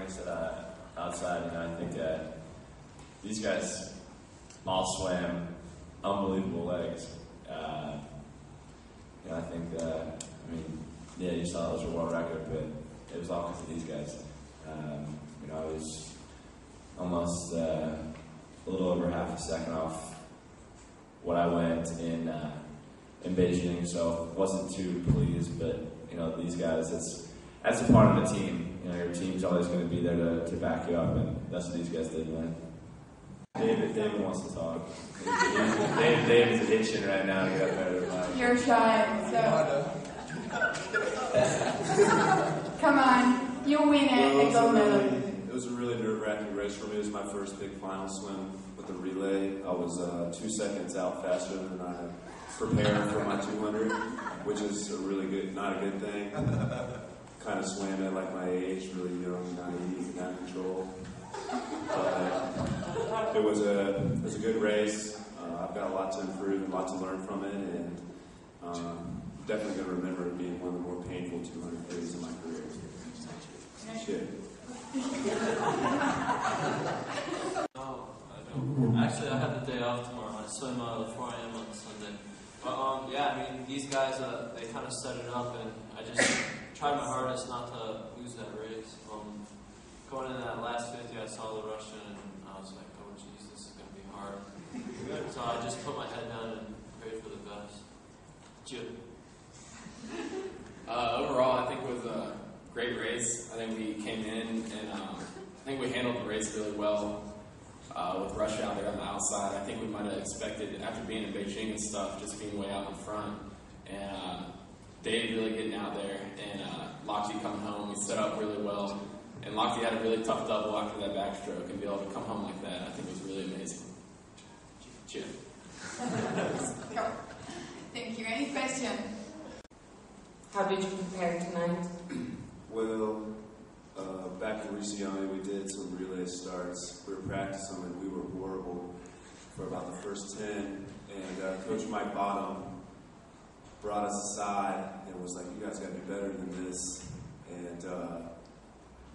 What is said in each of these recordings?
experience outside. You know, I think these guys all swam unbelievable legs. You know, I think yeah, you saw it was a world record, but it was all because of these guys. You know, I was almost a little over half a second off what I went in Beijing, so wasn't too pleased. But you know, these guys, that's a part of the team. You know, your team's always going to be there to back you up, and that's what these guys did, man. David wants to talk. David's itching right now to get up there to the mic. You're shy, so come on, you'll win it and go medal. It was a really nerve-wracking race for me. It was my first big final swim with the relay. I was 2 seconds out faster than I prepared for my 200, which is a really good, not a good thing. Kind of swam at like my age, really young, naive, and out of control. But it was a good race. I've got a lot to improve and a lot to learn from it, and definitely going to remember it being one of the more painful 200 days in my career. Shit. Actually, I have the day off tomorrow. I swim 4 a.m. on Sunday. But yeah, I mean, these guys, they kind of set it up, and I just tried my hardest not to lose that race. Going into that last 50, I saw the Russian, and I was like, oh jeez, this is going to be hard. So I just put my head down and prayed for the best. Chip. Overall, I think it was a great race. I think we came in and I think we handled the race really well with Russia out there on the outside. I think we might have expected, after being in Beijing and stuff, just being way out in front. And Dave really getting out there, and Lochte coming home. We set up really well. And Lochte had a really tough double after that backstroke, and be able to come home like that, I think was really amazing. Cheers. Thank you. Any question? How did you prepare tonight? Well, back in Reezy, we did some relay starts. We were practicing and we were horrible for about the first 10. And Coach Mike Bottom brought us aside and was like, you guys got to be better than this. And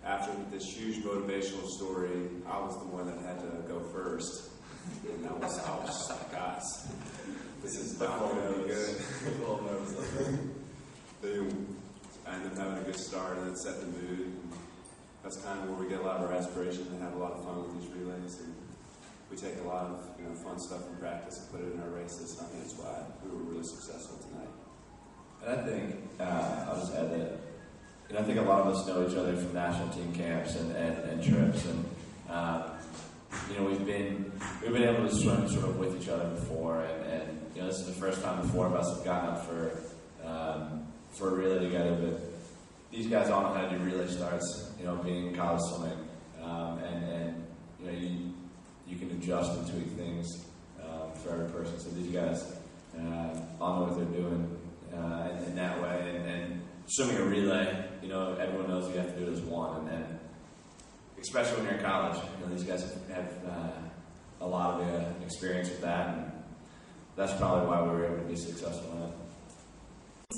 after this huge motivational story, I was the one that had to go first. And I was just like, guys, this is not going to be good. I ended up having a good start and then set the mood. And that's kind of where we get a lot of our aspiration and have a lot of fun with these relays. And we take a lot of fun stuff from practice and put it in our races. And I think that's why we were really successful tonight. And I think I'll just add that. And I think a lot of us know each other from national team camps and trips, and we've been able to swim sort of with each other before, and this is the first time the four of us have gotten up for a relay together. But these guys all know how to do relay starts, being in college swimming, and you can adjust and tweak things for every person. So these guys all know what they're doing in that way, and swimming a relay, everyone knows you have to do it as one, and especially when you're in college, these guys have a lot of experience with that, and that's probably why we were able to be successful in it.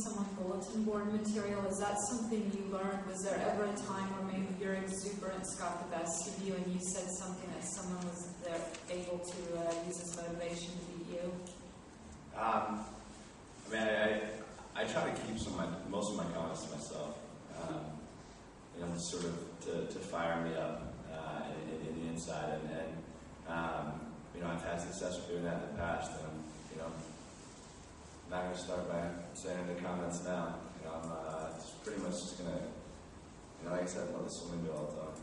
Some like bulletin board material, is that something you learned? Was there ever a time where maybe your exuberance got the best of you and you said something that someone was there able to use as motivation to beat you? I try to keep most of my comments to myself, sort of to fire me up in the inside, and I've had success with doing that in the past, and I'm not going to start by saying any comments now. I'm just pretty much just going to, like I said, let the swimming do all the time.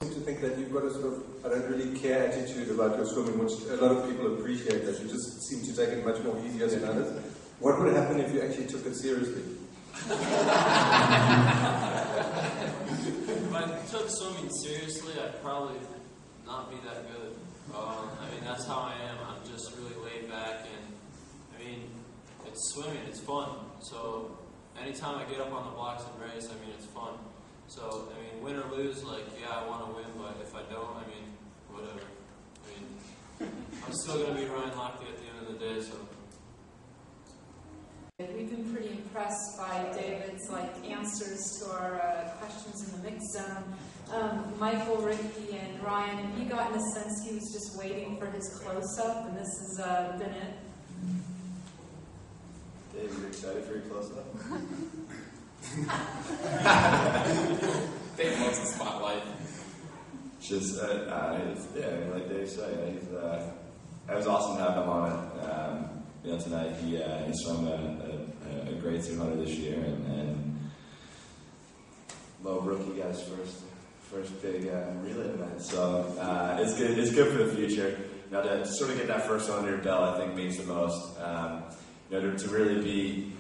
I seem to think that you've got a sort of I don't really care attitude about your swimming, which a lot of people appreciate, that you just seem to take it much more easier than others. What would happen if you actually took it seriously? If I took swimming seriously, I'd probably not be that good. That's how I am. I'm just really laid back, and it's swimming, it's fun. So anytime I get up on the blocks and race, it's fun. So, win or lose, I want to win, but if I don't, whatever. I'm still going to be Ryan Lochte at the end of the day, so We've been pretty impressed by David's answers to our questions in the mixed zone. Michael, Ricky, and Ryan, have you gotten a sense he was just waiting for his close-up, and this has been it? Dave, you excited for your close-up? Dave loves the spotlight. Just, like Dave said, it was awesome to have him on it. Tonight he swam a great 200 this year, and low rookie guy's first big relay event. So it's good. It's good for the future. To sort of get that first one under your belt, I think means the most. To really be,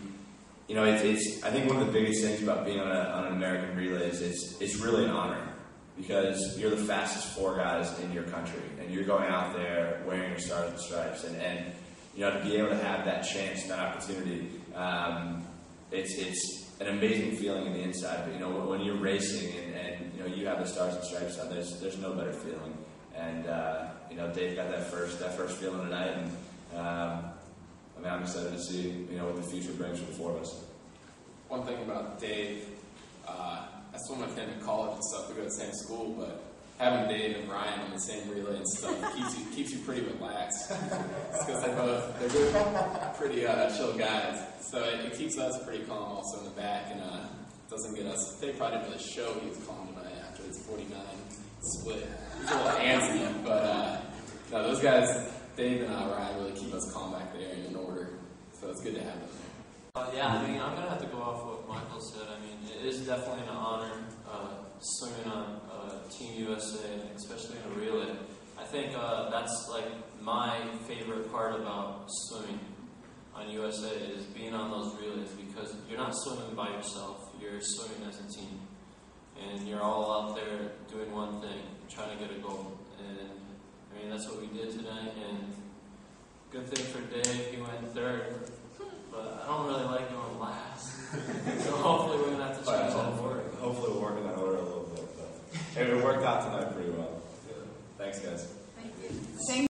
it's I think one of the biggest things about being on an American relay is it's really an honor, because you're the fastest 4 guys in your country, and you're going out there wearing your stars and stripes, and to be able to have that chance and that opportunity, it's an amazing feeling in the inside. But when you're racing and you have the stars and stripes on, there's no better feeling. And Dave got that first feeling tonight, and I'm excited to see what the future brings for the 4 of us. One thing about Dave, I swim with him in college and stuff. We go to the same school, but having Dave and Ryan on the same relay and stuff keeps you pretty relaxed. It's because they're pretty chill guys, so it keeps us pretty calm also in the back, and doesn't get us. Dave probably didn't really show he was calm tonight after his 49 split. He's a little antsy, but no, those guys, Dave and Ryan, really keep us calm back there and in order. So it's good to have them there. I'm going to have to go off what Michael said. It is definitely an honor swimming on Team USA, especially in a relay. I think that's my favorite part about swimming on USA is being on those relays, because you're not swimming by yourself, you're swimming as a team. And you're all out there doing one thing, trying to get a goal. And that's what we did tonight. And good thing for Dave, he went 3rd. But I don't really like going last. So hopefully we're going to have to change that order. Hopefully we'll work in that order a little bit. But it worked out tonight pretty well. Thanks, guys. Thank you. Same